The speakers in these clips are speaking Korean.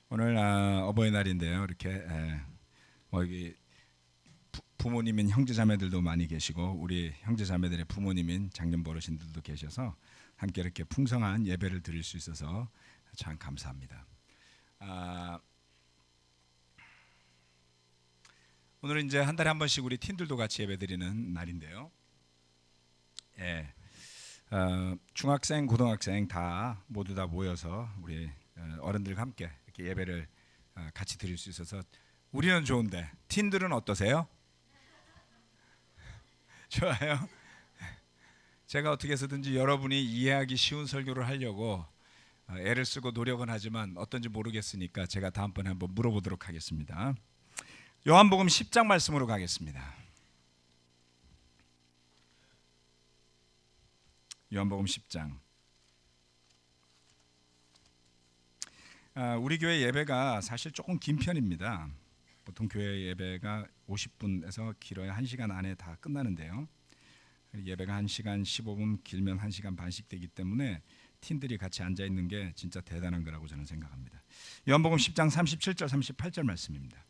오늘 어버이날인데요. 이렇게 여기 부모님인 형제자매들도 많이 계시고 우리 형제자매들의 부모님인 장년부 어르신들도 계셔서 함께 이렇게 풍성한 예배를 드릴 수 있어서 참 감사합니다. 오늘은 이제 한 달에 한 번씩 우리 팀들도 같이 예배드리는 날인데요. 중학생, 고등학생 모두 다 모여서 우리 어른들과 함께 이렇게 예배를 같이 드릴 수 있어서 우리는 좋은데 팀들은 어떠세요? 좋아요. 제가 어떻게 해서든지 여러분이 이해하기 쉬운 설교를 하려고 애를 쓰고 노력은 하지만 어떤지 모르겠으니까 제가 다음번에 한번 물어보도록 하겠습니다. 요한복음 10장 말씀으로 가겠습니다. 요한복음 10장. 우리 교회 예배가 사실 조금 긴 편입니다. 보통 교회 예배가 50분에서 길어야 1시간 안에 다 끝나는데요. 예배가 1시간 15분, 길면 1시간 반씩 되기 때문에 팀들이 같이 앉아 있는 게 진짜 대단한 거라고 저는 생각합니다. 요한복음 10장 37절 38절 말씀입니다.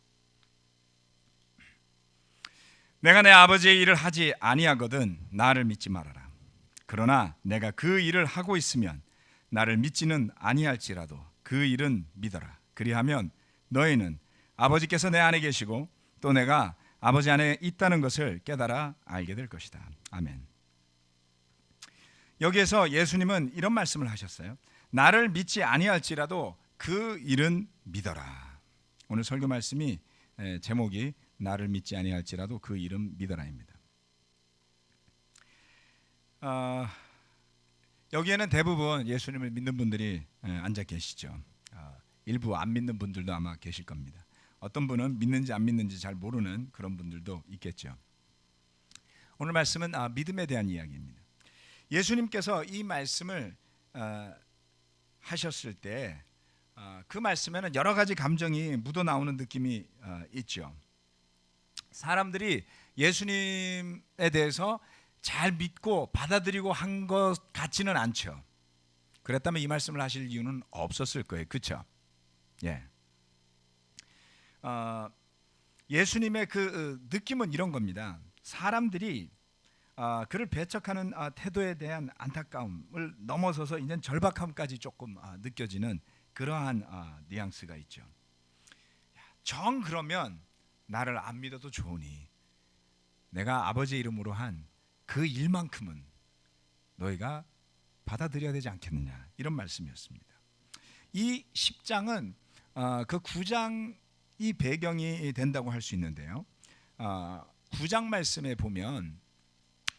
내가 내 아버지의 일을 하지 아니하거든 나를 믿지 말아라. 그러나 내가 그 일을 하고 있으면 나를 믿지는 아니할지라도 그 일은 믿어라. 그리하면 너희는 아버지께서 내 안에 계시고 또 내가 아버지 안에 있다는 것을 깨달아 알게 될 것이다. 아멘. 여기에서 예수님은 이런 말씀을 하셨어요. 나를 믿지 아니할지라도 그 일은 믿어라. 오늘 설교 말씀이 제목이 나를 믿지 아니할지라도 그 일은 믿어라입니다. 여기에는 대부분 예수님을 믿는 분들이 앉아 계시죠. 일부 안 믿는 분들도 아마 계실 겁니다. 어떤 분은 믿는지 안 믿는지 잘 모르는 그런 분들도 있겠죠. 오늘 말씀은 믿음에 대한 이야기입니다. 예수님께서 이 말씀을 하셨을 때 그 말씀에는 여러 가지 감정이 묻어나오는 느낌이 있죠. 사람들이 예수님에 대해서 잘 믿고 받아들이고 한 것 같지는 않죠. 그랬다면 이 말씀을 하실 이유는 없었을 거예요. 그렇죠? 예. 예수님의 그 느낌은 이런 겁니다. 사람들이 그를 배척하는 태도에 대한 안타까움을 넘어서서 이제 절박함까지 조금 느껴지는 그러한 뉘앙스가 있죠. 정 그러면 나를 안 믿어도 좋으니 내가 아버지의 이름으로 한 그 일만큼은 너희가 받아들여야 되지 않겠느냐, 이런 말씀이었습니다. 이 10장은 그 9장이 배경이 된다고 할 수 있는데요. 9장 말씀에 보면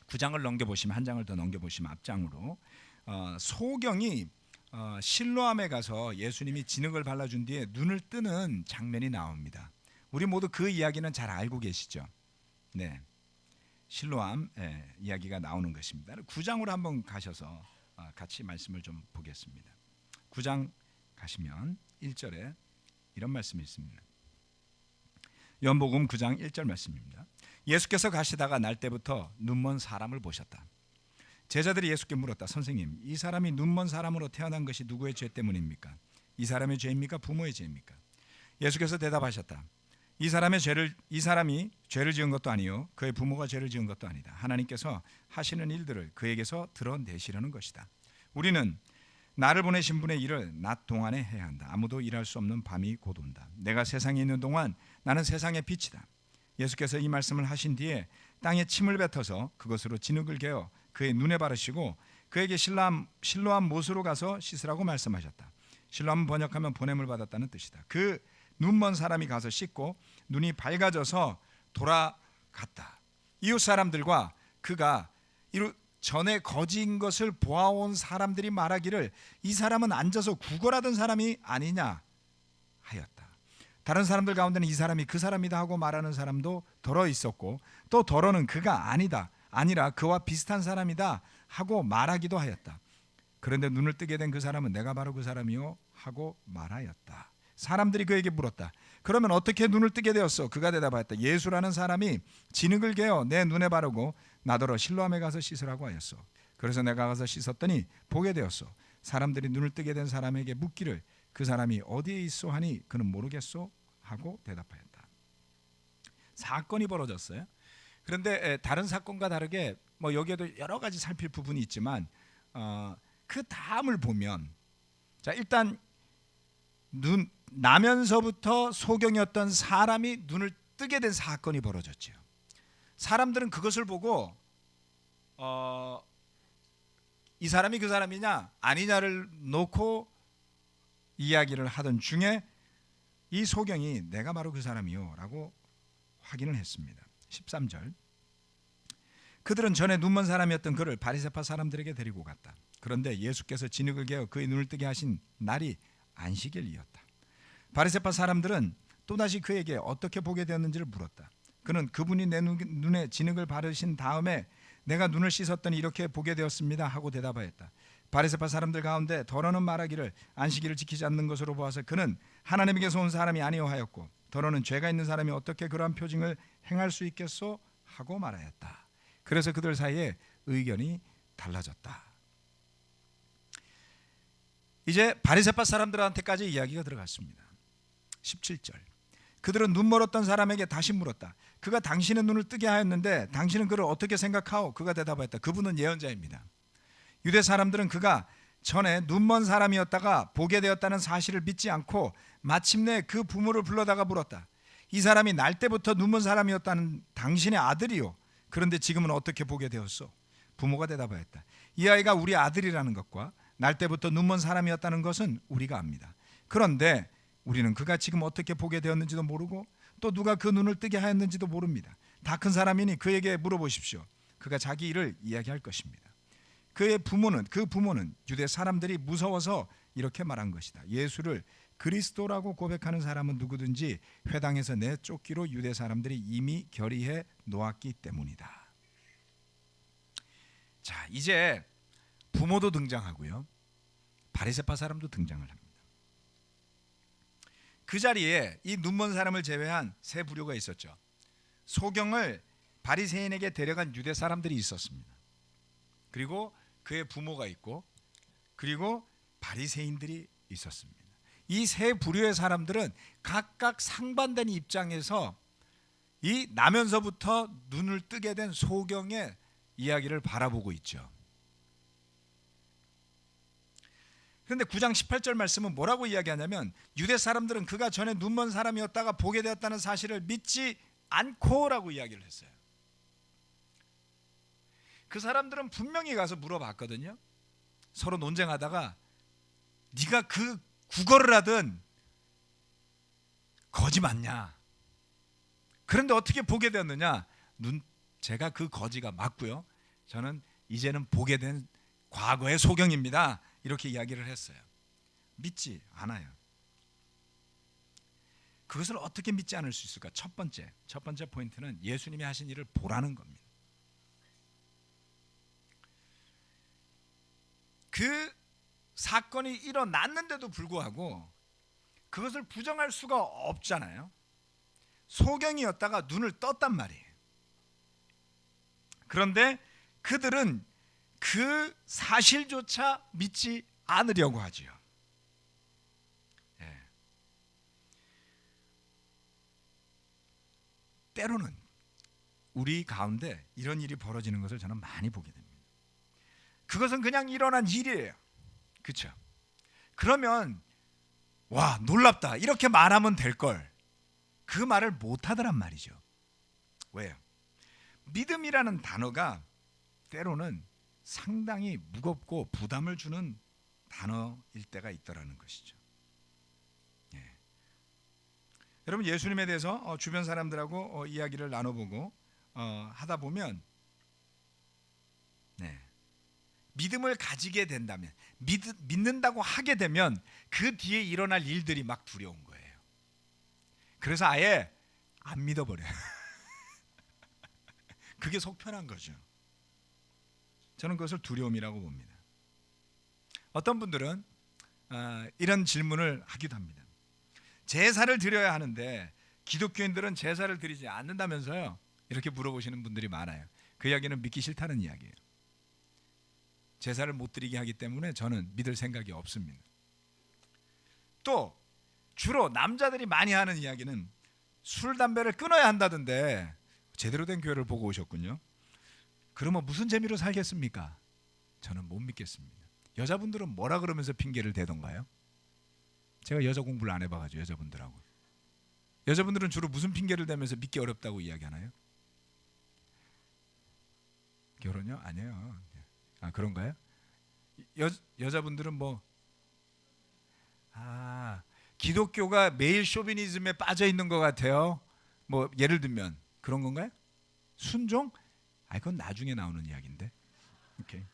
9장을 넘겨보시면 한 장을 더 넘겨보시면 앞장으로 소경이 실로암에 가서 예수님이 진흙을 발라준 뒤에 눈을 뜨는 장면이 나옵니다. 우리 모두 그 이야기는 잘 알고 계시죠? 네, 실로암 이야기가 나오는 것입니다. 9장으로 한번 가셔서 같이 말씀을 좀 보겠습니다. 9장 가시면 1절에 이런 말씀이 있습니다. 요한복음 9장 1절 말씀입니다. 예수께서 가시다가 날 때부터 눈먼 사람을 보셨다. 제자들이 예수께 물었다. 선생님, 이 사람이 눈먼 사람으로 태어난 것이 누구의 죄 때문입니까? 이 사람의 죄입니까? 부모의 죄입니까? 예수께서 대답하셨다. 이 사람이 죄를 지은 것도 아니요 그의 부모가 죄를 지은 것도 아니다. 하나님께서 하시는 일들을 그에게서 드러내시려는 것이다. 우리는 나를 보내신 분의 일을 낮 동안에 해야 한다. 아무도 일할 수 없는 밤이 곧 온다. 내가 세상에 있는 동안 나는 세상의 빛이다. 예수께서 이 말씀을 하신 뒤에 땅에 침을 뱉어서 그것으로 진흙을 개어 그의 눈에 바르시고 그에게 실로암 못으로 가서 씻으라고 말씀하셨다. 실로암은 번역하면 보냄을 받았다는 뜻이다. 그 눈먼 사람이 가서 씻고 눈이 밝아져서 돌아갔다. 이웃 사람들과 그가 전에 거지인 것을 보아온 사람들이 말하기를 이 사람은 앉아서 구걸하던 사람이 아니냐 하였다. 다른 사람들 가운데는 이 사람이 그 사람이다 하고 말하는 사람도 더러 있었고 또 더러는 그가 아니라 그와 비슷한 사람이다 하고 말하기도 하였다. 그런데 눈을 뜨게 된 그 사람은 내가 바로 그 사람이요 하고 말하였다. 사람들이 그에게 물었다. 그러면 어떻게 눈을 뜨게 되었어? 그가 대답하였다. 예수라는 사람이 진흙을 개어 내 눈에 바르고 나더러 실로암에 가서 씻으라고 하였어. 그래서 내가 가서 씻었더니 보게 되었어. 사람들이 눈을 뜨게 된 사람에게 묻기를 그 사람이 어디에 있소 하니 그는 모르겠소 하고 대답하였다. 사건이 벌어졌어요. 그런데 다른 사건과 다르게 뭐 여기에도 여러 가지 살필 부분이 있지만 그 다음을 보면, 자, 일단 나면서부터 소경이었던 사람이 눈을 뜨게 된 사건이 벌어졌죠. 사람들은 그것을 보고 이 사람이 그 사람이냐 아니냐를 놓고 이야기를 하던 중에 이 소경이 내가 바로 그 사람이요 라고 확인을 했습니다. 13절, 그들은 전에 눈먼 사람이었던 그를 바리새파 사람들에게 데리고 갔다. 그런데 예수께서 진흙을 개어 그의 눈을 뜨게 하신 날이 안식일이었다. 바리새파 사람들은 또다시 그에게 어떻게 보게 되었는지를 물었다. 그는 그분이 내 눈에 진흙을 바르신 다음에 내가 눈을 씻었더니 이렇게 보게 되었습니다 하고 대답하였다. 바리새파 사람들 가운데 더러는 말하기를 안식일을 지키지 않는 것으로 보아서 그는 하나님에게서 온 사람이 아니오 하였고, 더러는 죄가 있는 사람이 어떻게 그러한 표징을 행할 수 있겠소 하고 말하였다. 그래서 그들 사이에 의견이 달라졌다. 이제 바리새파 사람들한테까지 이야기가 들어갔습니다. 17절, 그들은 눈 멀었던 사람에게 다시 물었다. 그가 당신의 눈을 뜨게 하였는데 당신은 그를 어떻게 생각하오? 그가 대답하였다. 그분은 예언자입니다. 유대 사람들은 그가 전에 눈먼 사람이었다가 보게 되었다는 사실을 믿지 않고 마침내 그 부모를 불러다가 물었다. 이 사람이 날 때부터 눈먼 사람이었다는 당신의 아들이요, 그런데 지금은 어떻게 보게 되었소? 부모가 대답하였다. 이 아이가 우리 아들이라는 것과 날 때부터 눈먼 사람이었다는 것은 우리가 압니다. 그런데 우리는 그가 지금 어떻게 보게 되었는지도 모르고 또 누가 그 눈을 뜨게 하였는지도 모릅니다. 다 큰 사람이니 그에게 물어보십시오. 그가 자기 일을 이야기할 것입니다. 그 부모는 유대 사람들이 무서워서 이렇게 말한 것이다. 예수를 그리스도라고 고백하는 사람은 누구든지 회당에서 내쫓기로 유대 사람들이 이미 결의해 놓았기 때문이다. 자, 이제 부모도 등장하고요, 바리새파 사람도 등장을 합니다. 그 자리에 이 눈먼 사람을 제외한 세 부류가 있었죠. 소경을 바리새인에게 데려간 유대 사람들이 있었습니다. 그리고 그의 부모가 있고, 그리고 바리새인들이 있었습니다. 이 세 부류의 사람들은 각각 상반된 입장에서 이 나면서부터 눈을 뜨게 된 소경의 이야기를 바라보고 있죠. 그런데 9장 18절 말씀은 뭐라고 이야기하냐면, 유대 사람들은 그가 전에 눈먼 사람이었다가 보게 되었다는 사실을 믿지 않고라고 이야기를 했어요. 그 사람들은 분명히 가서 물어봤거든요. 서로 논쟁하다가 네가 그 국어를 하든 거지 맞냐? 그런데 어떻게 보게 되었느냐? 제가 그 거지가 맞고요, 저는 이제는 보게 된 과거의 소경입니다. 이렇게 이야기를 했어요. 믿지 않아요. 그것을 어떻게 믿지 않을 수 있을까? 첫 번째 포인트는 예수님이 하신 일을 보라는 겁니다. 그 사건이 일어났는데도 불구하고 그것을 부정할 수가 없잖아요. 소경이었다가 눈을 떴단 말이에요. 그런데 그들은 그 사실조차 믿지 않으려고 하지요. 예. 때로는 우리 가운데 이런 일이 벌어지는 것을 저는 많이 보게 됩니다. 그것은 그냥 일어난 일이에요. 그렇죠? 그러면 와, 놀랍다 이렇게 말하면 될 걸, 그 말을 못 하더란 말이죠. 왜요? 믿음이라는 단어가 때로는 상당히 무겁고 부담을 주는 단어일 때가 있더라는 것이죠. 예. 여러분, 예수님에 대해서 주변 사람들하고 이야기를 나눠보고 하다 보면, 네, 믿음을 가지게 된다면, 믿는다고 하게 되면 그 뒤에 일어날 일들이 막 두려운 거예요. 그래서 아예 안 믿어버려요. 그게 속편한 거죠. 저는 그것을 두려움이라고 봅니다. 어떤 분들은 이런 질문을 하기도 합니다. 제사를 드려야 하는데 기독교인들은 제사를 드리지 않는다면서요? 이렇게 물어보시는 분들이 많아요. 그 이야기는 믿기 싫다는 이야기예요. 제사를 못 드리게 하기 때문에 저는 믿을 생각이 없습니다. 또 주로 남자들이 많이 하는 이야기는 술 담배를 끊어야 한다던데 제대로 된 교회를 보고 오셨군요. 그러면 무슨 재미로 살겠습니까? 저는 못 믿겠습니다. 여자분들은 뭐라 그러면서 핑계를 대던가요? 제가 여자 공부를 안 해봐가지고 여자분들은 주로 무슨 핑계를 대면서 믿기 어렵다고 이야기하나요? 결혼요? 아니에요. 아, 그런가요? 여자분들은 뭐 기독교가 매일 쇼비니즘에 빠져 있는 것 같아요. 뭐 예를 들면 그런 건가요? 순종? 그건 나중에 나오는 이야기인데. 오케이,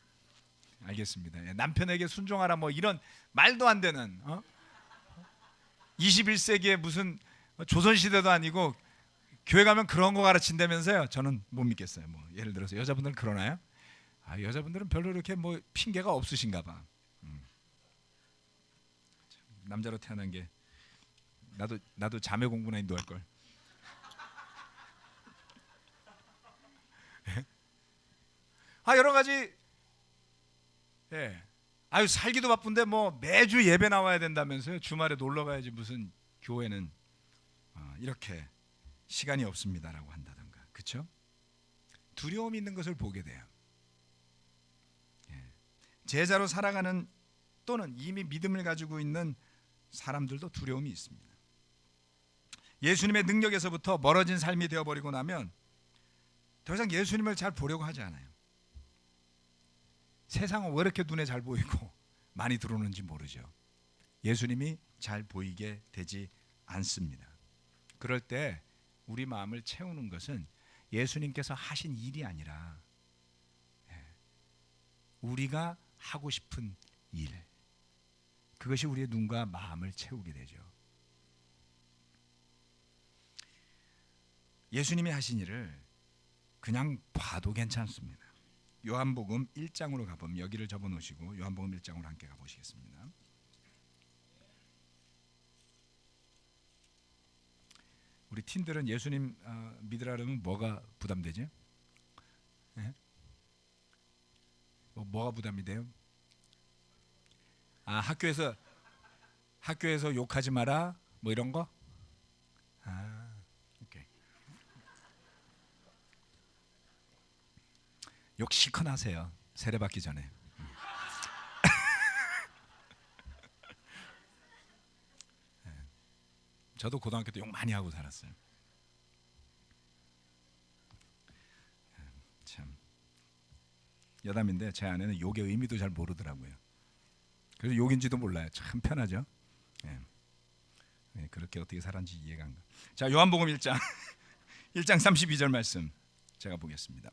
알겠습니다. 남편에게 순종하라 뭐 이런 말도 안 되는 21세기에 무슨 조선시대도 아니고 교회 가면 그런 거 가르친다면서요. 저는 못 믿겠어요. 뭐 예를 들어서 여자분들은 그러나요? 여자분들은 별로 이렇게 뭐 핑계가 없으신가 봐. 남자로 태어난 게 나도 자매 공부나 인도할 걸. 여러 가지. 예. 살기도 바쁜데 뭐 매주 예배 나와야 된다면서요. 주말에 놀러 가야지 무슨 교회는 이렇게 시간이 없습니다라고 한다던가. 그렇죠? 두려움이 있는 것을 보게 돼요. 제자로 살아가는 또는 이미 믿음을 가지고 있는 사람들도 두려움이 있습니다. 예수님의 능력에서부터 멀어진 삶이 되어버리고 나면 더 이상 예수님을 잘 보려고 하지 않아요. 세상은 왜 이렇게 눈에 잘 보이고 많이 들어오는지 모르죠. 예수님이 잘 보이게 되지 않습니다. 그럴 때 우리 마음을 채우는 것은 예수님께서 하신 일이 아니라 우리가 하고 싶은 일, 그것이 우리의 눈과 마음을 채우게 되죠. 예수님이 하신 일을 그냥 봐도 괜찮습니다. 요한복음 1장으로 가보면, 여기를 접어놓으시고 요한복음 1장으로 함께 가보시겠습니다. 우리 팀들은 예수님 믿으라면 뭐가 부담되죠? 네? 뭐가 부담이 돼요? 학교에서 욕하지 마라 뭐 이런 거? 오케이. 욕 실컷 하세요. 세례받기 전에. 저도 고등학교 때 욕 많이 하고 살았어요. 참 여담인데 제 아내는 욕의 의미도 잘 모르더라고요. 그래서 욕인지도 몰라요. 참 편하죠. 그렇게 어떻게 살았는지 이해가 안 가. 자, 요한복음 1장 1장 32절 말씀 제가 보겠습니다.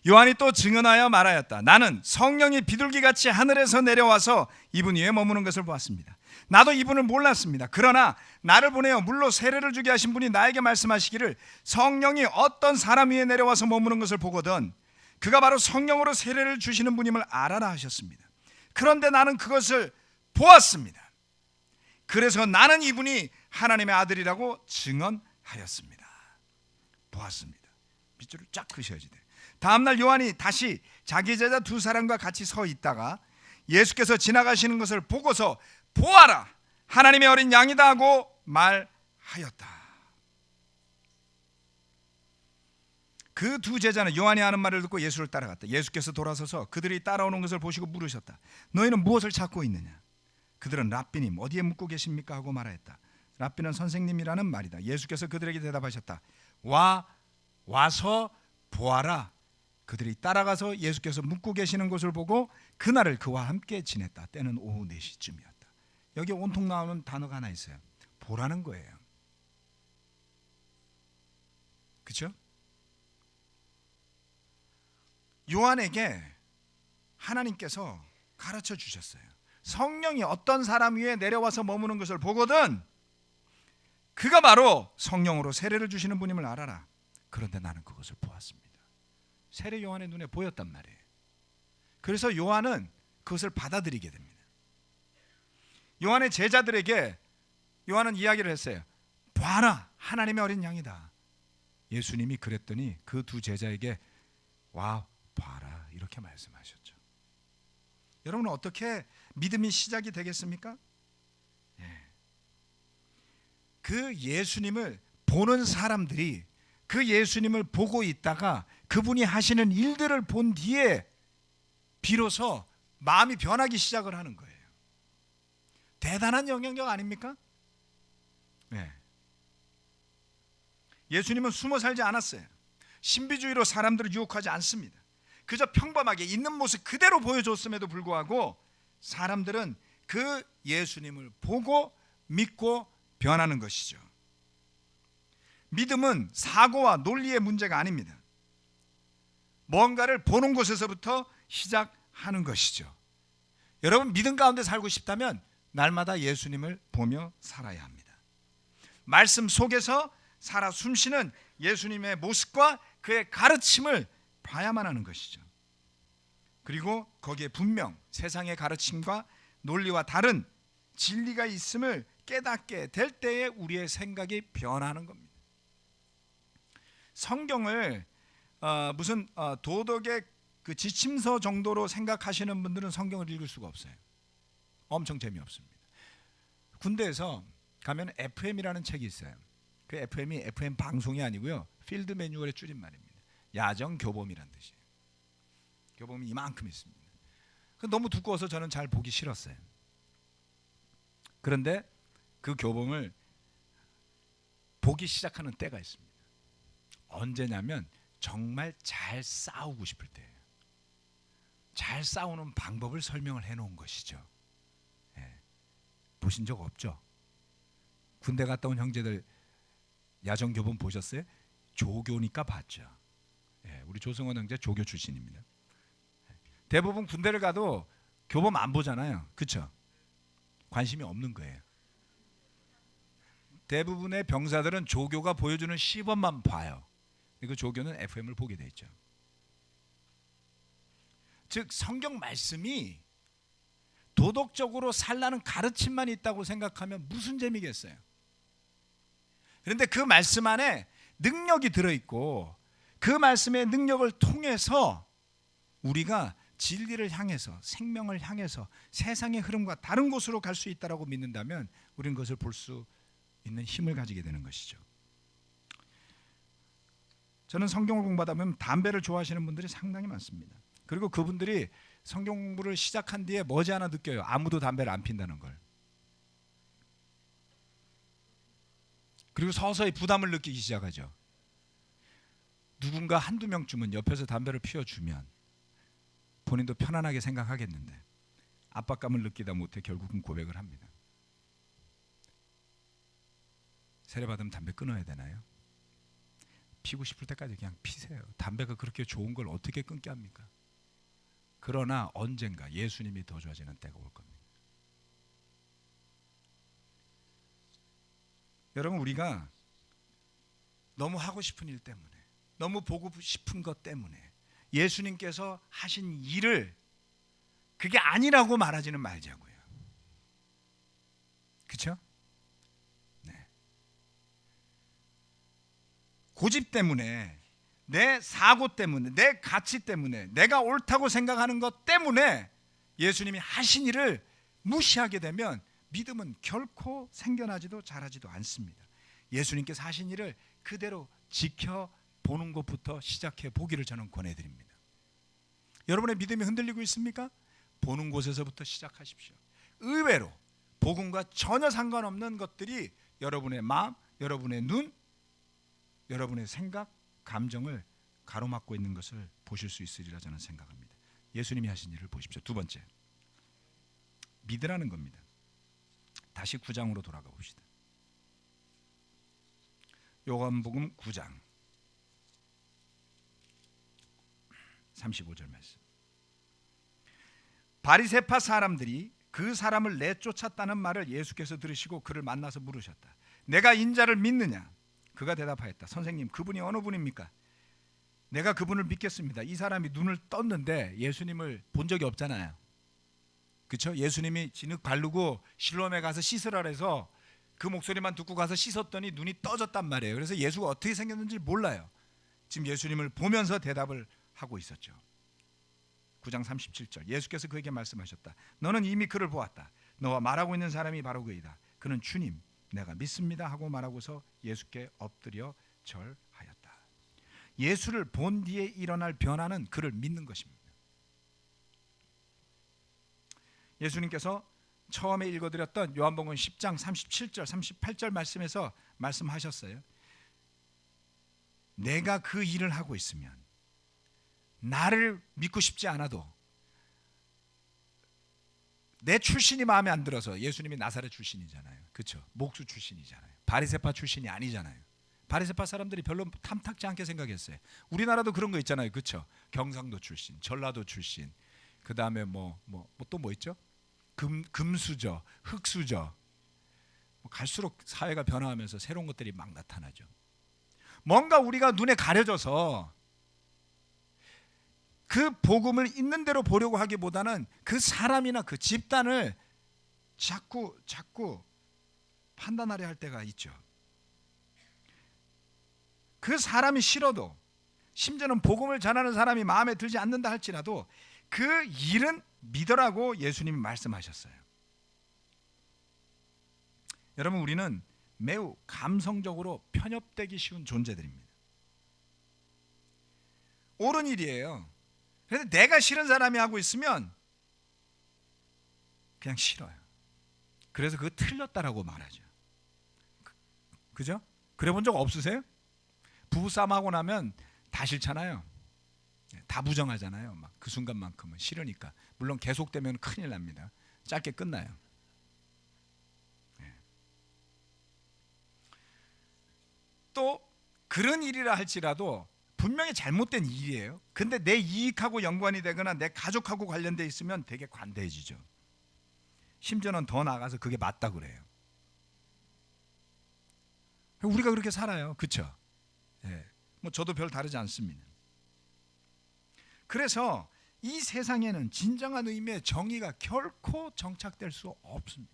요한이 또 증언하여 말하였다. 나는 성령이 비둘기같이 하늘에서 내려와서 이분 위에 머무는 것을 보았습니다. 나도 이분을 몰랐습니다. 그러나 나를 보내어 물로 세례를 주게 하신 분이 나에게 말씀하시기를 성령이 어떤 사람 위에 내려와서 머무는 것을 보거든 그가 바로 성령으로 세례를 주시는 분임을 알아라 하셨습니다. 그런데 나는 그것을 보았습니다. 그래서 나는 이분이 하나님의 아들이라고 증언하였습니다. 보았습니다. 빗줄을 쫙 그셔야지 돼. 다음날 요한이 다시 자기 제자 두 사람과 같이 서 있다가 예수께서 지나가시는 것을 보고서 보아라, 하나님의 어린 양이다 하고 말하였다. 그 두 제자는 요한이 하는 말을 듣고 예수를 따라갔다. 예수께서 돌아서서 그들이 따라오는 것을 보시고 물으셨다. 너희는 무엇을 찾고 있느냐? 그들은 랍비님 어디에 묵고 계십니까? 하고 말하였다. 랍비는 선생님이라는 말이다. 예수께서 그들에게 대답하셨다. 와서 보아라. 그들이 따라가서 예수께서 묵고 계시는 곳을 보고 그날을 그와 함께 지냈다. 때는 오후 4시쯤이었다. 여기 온통 나오는 단어가 하나 있어요. 보라는 거예요. 그렇죠? 요한에게 하나님께서 가르쳐 주셨어요. 성령이 어떤 사람 위에 내려와서 머무는 것을 보거든 그가 바로 성령으로 세례를 주시는 분임을 알아라. 그런데 나는 그것을 보았습니다. 세례 요한의 눈에 보였단 말이에요. 그래서 요한은 그것을 받아들이게 됩니다. 요한의 제자들에게 요한은 이야기를 했어요. 봐라, 하나님의 어린 양이다. 예수님이 그랬더니 그 두 제자에게 와 봐라 이렇게 말씀하셨죠. 여러분은 어떻게 믿음이 시작이 되겠습니까? 그 예수님을 보는 사람들이 그 예수님을 보고 있다가 그분이 하시는 일들을 본 뒤에 비로소 마음이 변하기 시작을 하는 거예요. 대단한 영향력 아닙니까? 네. 예수님은 숨어 살지 않았어요. 신비주의로 사람들을 유혹하지 않습니다. 그저 평범하게 있는 모습 그대로 보여줬음에도 불구하고 사람들은 그 예수님을 보고 믿고 변하는 것이죠. 믿음은 사고와 논리의 문제가 아닙니다. 뭔가를 보는 곳에서부터 시작하는 것이죠. 여러분, 믿음 가운데 살고 싶다면 날마다 예수님을 보며 살아야 합니다. 말씀 속에서 살아 숨쉬는 예수님의 모습과 그의 가르침을 봐야만 하는 것이죠. 그리고 거기에 분명 세상의 가르침과 논리와 다른 진리가 있음을 깨닫게 될 때에 우리의 생각이 변하는 겁니다. 성경을 무슨 도덕의 그 지침서 정도로 생각하시는 분들은 성경을 읽을 수가 없어요. 엄청 재미없습니다. 군대에서 가면 FM이라는 책이 있어요. 그 FM이 FM 방송이 아니고요, 필드 매뉴얼의 줄임말입니다. 야정 교범이란 뜻이에요. 교범이 이만큼 있습니다. 너무 두꺼워서 저는 잘 보기 싫었어요. 그런데 그 교범을 보기 시작하는 때가 있습니다. 언제냐면 정말 잘 싸우고 싶을 때예요. 잘 싸우는 방법을 설명을 해놓은 것이죠. 보신 적 없죠? 군대 갔다 온 형제들 야정 교본 보셨어요? 조교니까 봤죠. 우리 조성원 형제 조교 출신입니다. 대부분 군대를 가도 교범 안 보잖아요. 그렇죠? 관심이 없는 거예요. 대부분의 병사들은 조교가 보여주는 시범만 봐요. 그 조교는 FM을 보게 돼 있죠. 즉 성경 말씀이 도덕적으로 살라는 가르침만 있다고 생각하면 무슨 재미겠어요. 그런데 그 말씀 안에 능력이 들어있고 그 말씀의 능력을 통해서 우리가 진리를 향해서 생명을 향해서 세상의 흐름과 다른 곳으로 갈 수 있다고 믿는다면 우리는 그것을 볼 수 있는 힘을 가지게 되는 것이죠. 저는 성경을 공부하다 보면 담배를 좋아하시는 분들이 상당히 많습니다. 그리고 그분들이 성경 공부를 시작한 뒤에 머지않아 느껴요. 아무도 담배를 안 핀다는 걸. 그리고 서서히 부담을 느끼기 시작하죠. 누군가 한두 명쯤은 옆에서 담배를 피워주면 본인도 편안하게 생각하겠는데 압박감을 느끼다 못해 결국은 고백을 합니다. 세례받으면 담배 끊어야 되나요? 피고 싶을 때까지 그냥 피세요. 담배가 그렇게 좋은 걸 어떻게 끊게 합니까? 그러나 언젠가 예수님이 더 좋아지는 때가 올 겁니다. 여러분, 우리가 너무 하고 싶은 일 때문에, 너무 보고 싶은 것 때문에 예수님께서 하신 일을 그게 아니라고 말하지는 말자고요. 그렇죠? 네. 고집 때문에, 내 사고 때문에, 내 가치 때문에, 내가 옳다고 생각하는 것 때문에 예수님이 하신 일을 무시하게 되면 믿음은 결코 생겨나지도 자라지도 않습니다. 예수님께서 하신 일을 그대로 지켜보는 것부터 시작해 보기를 저는 권해드립니다. 여러분의 믿음이 흔들리고 있습니까? 보는 곳에서부터 시작하십시오. 의외로 복음과 전혀 상관없는 것들이 여러분의 마음, 여러분의 눈, 여러분의 생각, 감정을 가로막고 있는 것을 보실 수 있으리라 저는 생각합니다. 예수님이 하신 일을 보십시오. 두 번째, 믿으라는 겁니다. 다시 9장으로 돌아가 봅시다. 요한복음 9장 35절 말씀. 바리새파 사람들이 그 사람을 내쫓았다는 말을 예수께서 들으시고 그를 만나서 물으셨다. 내가 인자를 믿느냐? 그가 대답하였다. 선생님, 그분이 어느 분입니까? 내가 그분을 믿겠습니다. 이 사람이 눈을 떴는데 예수님을 본 적이 없잖아요. 그렇죠? 예수님이 진흙 바르고 실로암에 가서 씻으라 해서 그 목소리만 듣고 가서 씻었더니 눈이 떠졌단 말이에요. 그래서 예수가 어떻게 생겼는지 몰라요. 지금 예수님을 보면서 대답을 하고 있었죠. 9장 37절 예수께서 그에게 말씀하셨다. 너는 이미 그를 보았다. 너와 말하고 있는 사람이 바로 그이다. 그는 주님, 내가 믿습니다 하고 말하고서 예수께 엎드려 절하였다. 예수를 본 뒤에 일어날 변화는 그를 믿는 것입니다. 예수님께서 처음에 읽어드렸던 요한복음 10장 37절 38절 말씀에서 말씀하셨어요. 내가 그 일을 하고 있으면 나를 믿고 싶지 않아도 내 출신이 마음에 안 들어서, 예수님이 나사렛 출신이잖아요. 그렇죠? 목수 출신이잖아요. 바리새파 출신이 아니잖아요. 바리새파 사람들이 별로 탐탁지 않게 생각했어요. 우리나라도 그런 거 있잖아요. 그렇죠? 경상도 출신, 전라도 출신, 그 다음에 또 뭐 있죠? 금수저, 흑수저. 갈수록 사회가 변화하면서 새로운 것들이 막 나타나죠. 뭔가 우리가 눈에 가려져서 그 복음을 있는 대로 보려고 하기보다는 그 사람이나 그 집단을 자꾸 판단하려 할 때가 있죠. 그 사람이 싫어도, 심지어는 복음을 전하는 사람이 마음에 들지 않는다 할지라도 그 일은 믿으라고 예수님이 말씀하셨어요. 여러분, 우리는 매우 감성적으로 편협되기 쉬운 존재들입니다. 옳은 일이에요. 그래서 내가 싫은 사람이 하고 있으면 그냥 싫어요. 그래서 그거 틀렸다라고 말하죠. 그죠? 그래 본 적 없으세요? 부부싸움하고 나면 다 싫잖아요. 다 부정하잖아요. 막 그 순간만큼은 싫으니까. 물론 계속되면 큰일 납니다. 짧게 끝나요. 또 그런 일이라 할지라도 분명히 잘못된 일이에요. 근데 내 이익하고 연관이 되거나 내 가족하고 관련돼 있으면 되게 관대해지죠. 심지어는 더 나아가서 그게 맞다 그래요. 우리가 그렇게 살아요. 그렇죠? 저도 별 다르지 않습니다. 그래서 이 세상에는 진정한 의미의 정의가 결코 정착될 수 없습니다.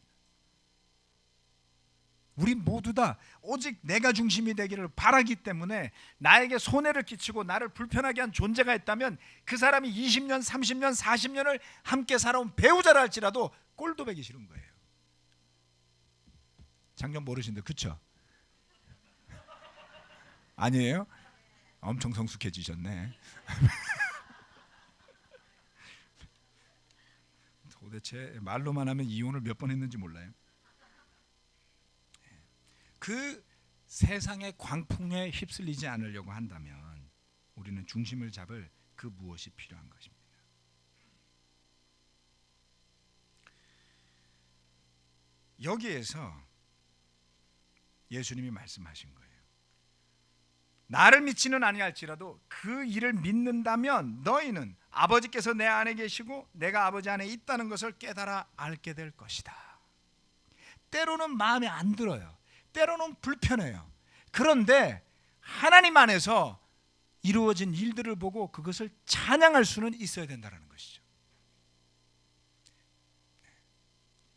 우리 모두 다 오직 내가 중심이 되기를 바라기 때문에 나에게 손해를 끼치고 나를 불편하게 한 존재가 있다면 그 사람이 20년, 30년, 40년을 함께 살아온 배우자라 할지라도 꼴도 보기 싫은 거예요. 작년 모르신데 그렇죠? 아니에요? 엄청 성숙해지셨네. 도대체 말로만 하면 이혼을 몇 번 했는지 몰라요. 그 세상의 광풍에 휩쓸리지 않으려고 한다면 우리는 중심을 잡을 그 무엇이 필요한 것입니다. 여기에서 예수님이 말씀하신 거예요. 나를 믿지는 아니할지라도 그 일을 믿는다면 너희는 아버지께서 내 안에 계시고 내가 아버지 안에 있다는 것을 깨달아 알게 될 것이다. 때로는 마음에 안 들어요. 때로는 불편해요. 그런데 하나님 안에서 이루어진 일들을 보고 그것을 찬양할 수는 있어야 된다는 것이죠.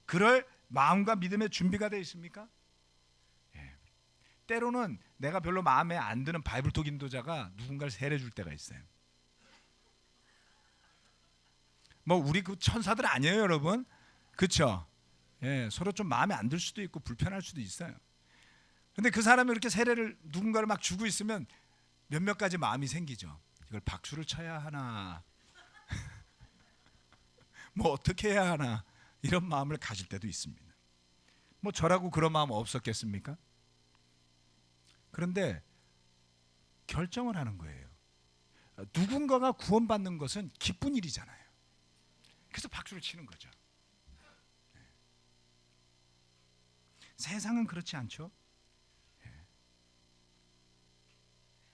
그럴 마음과 믿음의 준비가 되어 있습니까? 때로는 내가 별로 마음에 안 드는 바이블톡 인도자가 누군가를 세례 줄 때가 있어요. 우리 그 천사들 아니에요, 여러분? 그렇죠? 서로 좀 마음에 안 들 수도 있고 불편할 수도 있어요. 근데 그 사람이 이렇게 세례를 누군가를 막 주고 있으면 몇몇 가지 마음이 생기죠. 이걸 박수를 쳐야 하나, 어떻게 해야 하나, 이런 마음을 가질 때도 있습니다. 저라고 그런 마음 없었겠습니까? 그런데 결정을 하는 거예요. 누군가가 구원받는 것은 기쁜 일이잖아요. 그래서 박수를 치는 거죠. 세상은 그렇지 않죠.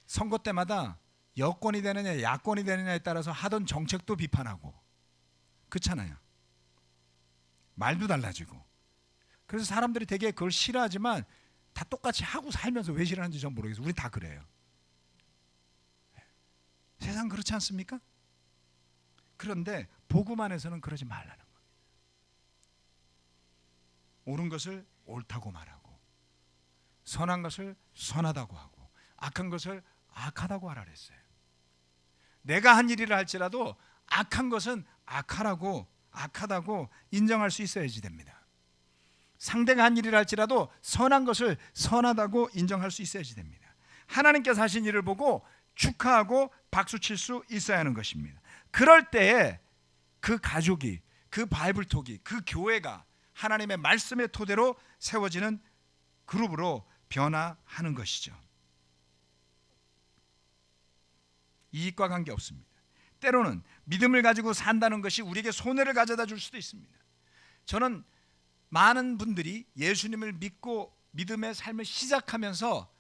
선거 때마다 여권이 되느냐 야권이 되느냐에 따라서 하던 정책도 비판하고 그렇잖아요. 말도 달라지고. 그래서 사람들이 되게 그걸 싫어하지만 다 똑같이 하고 살면서 왜 싫어하는지 전 모르겠어요. 우리 다 그래요. 세상 그렇지 않습니까? 그런데 복음 안에서는 그러지 말라는 겁니다. 옳은 것을 옳다고 말하고 선한 것을 선하다고 하고 악한 것을 악하다고 하라 그랬어요. 내가 한 일이라 할지라도 악한 것은 악하다고 인정할 수 있어야지 됩니다. 상대가 한 일이라 할지라도 선한 것을 선하다고 인정할 수 있어야지 됩니다. 하나님께서 하신 일을 보고 축하하고 박수칠 수 있어야 하는 것입니다. 그럴 때에 그 가족이, 그 바이블톡이, 그 교회가 하나님의 말씀의 토대로 세워지는 그룹으로 변화하는 것이죠. 이익과 관계없습니다. 때로는 믿음을 가지고 산다는 것이 우리에게 손해를 가져다 줄 수도 있습니다. 저는 많은 분들이 예수님을 믿고 믿음의 삶을 시작하면서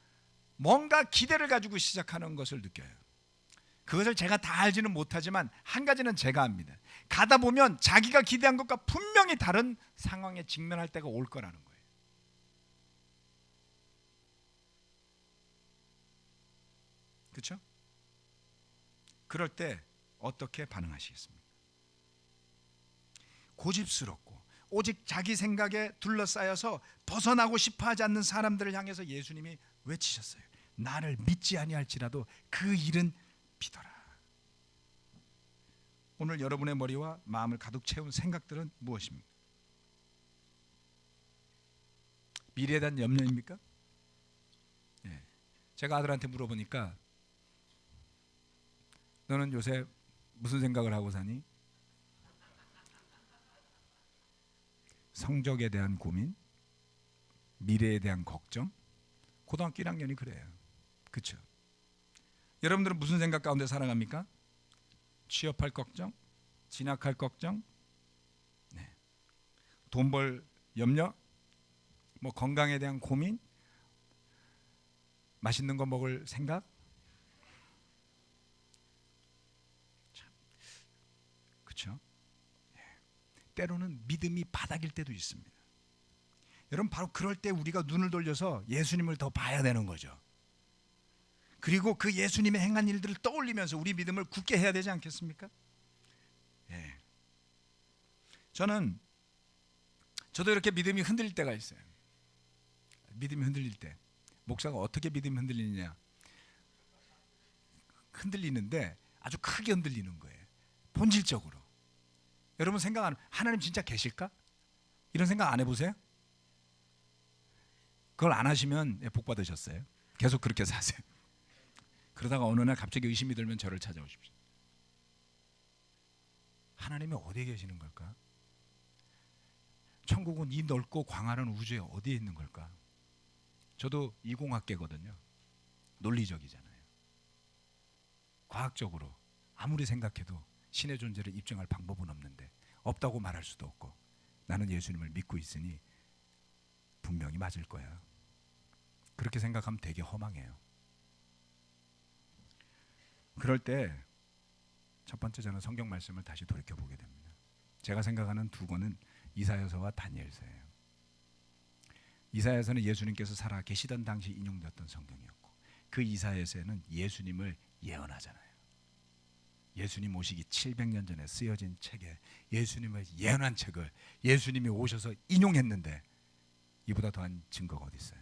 뭔가 기대를 가지고 시작하는 것을 느껴요. 그것을 제가 다 알지는 못하지만 한 가지는 제가 압니다. 가다 보면 자기가 기대한 것과 분명히 다른 상황에 직면할 때가 올 거라는 거예요. 그렇죠? 그럴 때 어떻게 반응하시겠습니까? 고집스럽고 오직 자기 생각에 둘러싸여서 벗어나고 싶어하지 않는 사람들을 향해서 예수님이 외치셨어요. 나를 믿지 아니할지라도 그 일은 믿어라. 오늘 여러분의 머리와 마음을 가득 채운 생각들은 무엇입니까? 미래에 대한 염려입니까? 예. 제가 아들한테 물어보니까 너는 요새 무슨 생각을 하고 사니? 성적에 대한 고민, 미래에 대한 걱정. 고등학교 1학년이 그래요. 그렇죠? 여러분들은 무슨 생각 가운데 살아갑니까? 취업할 걱정, 진학할 걱정, 네. 돈 벌 염려, 뭐 건강에 대한 고민, 맛있는 거 먹을 생각. 그렇죠? 때로는 믿음이 바닥일 때도 있습니다. 여러분, 바로 그럴 때 우리가 눈을 돌려서 예수님을 더 봐야 되는 거죠. 그리고 그 예수님의 행한 일들을 떠올리면서 우리 믿음을 굳게 해야 되지 않겠습니까? 예. 저도 이렇게 믿음이 흔들릴 때가 있어요. 믿음이 흔들릴 때 목사가 어떻게 믿음이 흔들리느냐, 흔들리는데 아주 크게 흔들리는 거예요. 본질적으로. 여러분 생각하는, 하나님 진짜 계실까? 이런 생각 안 해보세요? 그걸 안 하시면 복 받으셨어요. 계속 그렇게 사세요. 그러다가 어느 날 갑자기 의심이 들면 저를 찾아오십시오. 하나님이 어디에 계시는 걸까? 천국은 이 넓고 광활한 우주에 어디에 있는 걸까? 저도 이공학계거든요. 논리적이잖아요. 과학적으로 아무리 생각해도 신의 존재를 입증할 방법은 없는데, 없다고 말할 수도 없고, 나는 예수님을 믿고 있으니 분명히 맞을 거야. 그렇게 생각하면 되게 허망해요. 그럴 때 첫 번째 저는 성경 말씀을 다시 돌이켜보게 됩니다. 제가 생각하는 두 권은 이사야서와 다니엘서예요. 이사야서는 예수님께서 살아 계시던 당시 인용되었던 성경이었고, 그 이사야서에는 예수님을 예언하잖아요. 예수님 오시기 700년 전에 쓰여진 책에 예수님을 예언한 책을 예수님이 오셔서 인용했는데 이보다 더한 증거가 어디 있어요?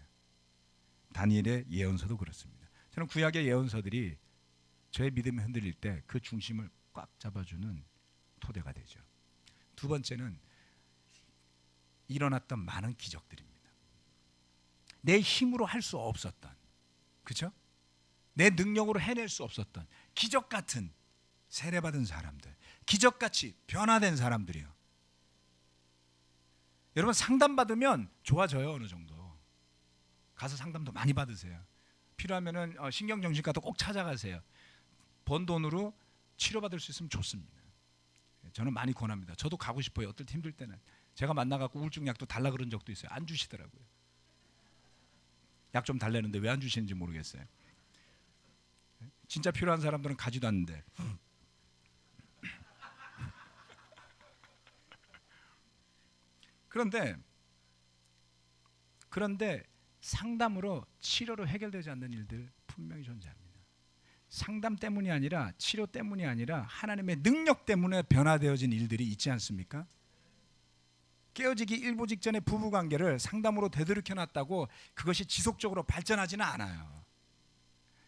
다니엘의 예언서도 그렇습니다. 저는 구약의 예언서들이 저의 믿음이 흔들릴 때 그 중심을 꽉 잡아주는 토대가 되죠. 두 번째는 일어났던 많은 기적들입니다. 내 힘으로 할 수 없었던, 그렇죠? 내 능력으로 해낼 수 없었던 기적 같은 세례받은 사람들, 기적같이 변화된 사람들이요. 여러분 상담받으면 좋아져요. 어느 정도 가서 상담도 많이 받으세요. 필요하면은 신경정신과도 꼭 찾아가세요. 번 돈으로 치료받을 수 있으면 좋습니다. 저는 많이 권합니다. 저도 가고 싶어요. 어떨 때 힘들 때는 제가 만나갖고 우울증 약도 달라 그런 적도 있어요. 안 주시더라고요. 약 좀 달래는데 왜 안 주시는지 모르겠어요. 진짜 필요한 사람들은 가지도 않는데. 그런데 상담으로 치료로 해결되지 않는 일들 분명히 존재합니다. 상담 때문이 아니라, 치료 때문이 아니라 하나님의 능력 때문에 변화되어진 일들이 있지 않습니까? 깨어지기 일보 직전의 부부관계를 상담으로 되돌이켜 놨다고 그것이 지속적으로 발전하지는 않아요.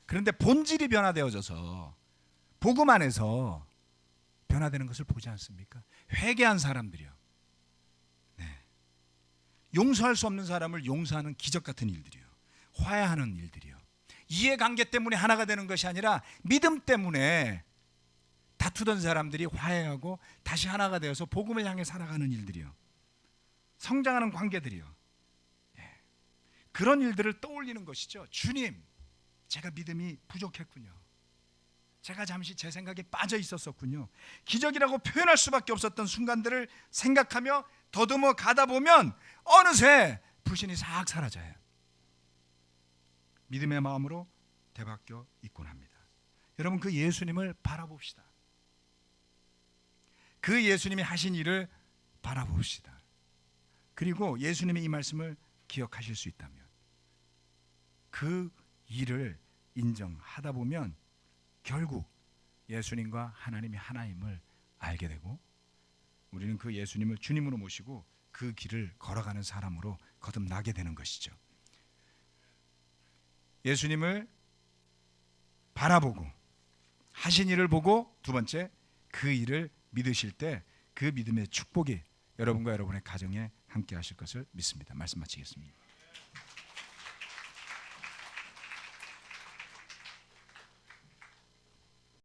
그런데 본질이 변화되어져서 복음 안에서 변화되는 것을 보지 않습니까? 회개한 사람들이요. 네. 용서할 수 없는 사람을 용서하는 기적 같은 일들이요. 화해하는 일들이요. 이해관계 때문에 하나가 되는 것이 아니라 믿음 때문에 다투던 사람들이 화해하고 다시 하나가 되어서 복음을 향해 살아가는 일들이요. 성장하는 관계들이요. 그런 일들을 떠올리는 것이죠. 주님, 제가 믿음이 부족했군요. 제가 잠시 제 생각에 빠져 있었었군요. 기적이라고 표현할 수밖에 없었던 순간들을 생각하며 더듬어 가다 보면 어느새 불신이 싹 사라져요. 믿음의 마음으로 되바뀌어 있곤 합니다. 여러분, 그 예수님을 바라봅시다. 그 예수님이 하신 일을 바라봅시다. 그리고 예수님의 이 말씀을 기억하실 수 있다면 그 일을 인정하다 보면 결국 예수님과 하나님이 하나임을 알게 되고 우리는 그 예수님을 주님으로 모시고 그 길을 걸어가는 사람으로 거듭나게 되는 것이죠. 예수님을 바라보고 하신 일을 보고 두 번째, 그 일을 믿으실 때 그 믿음의 축복이 여러분과 여러분의 가정에 함께 하실 것을 믿습니다. 말씀 마치겠습니다.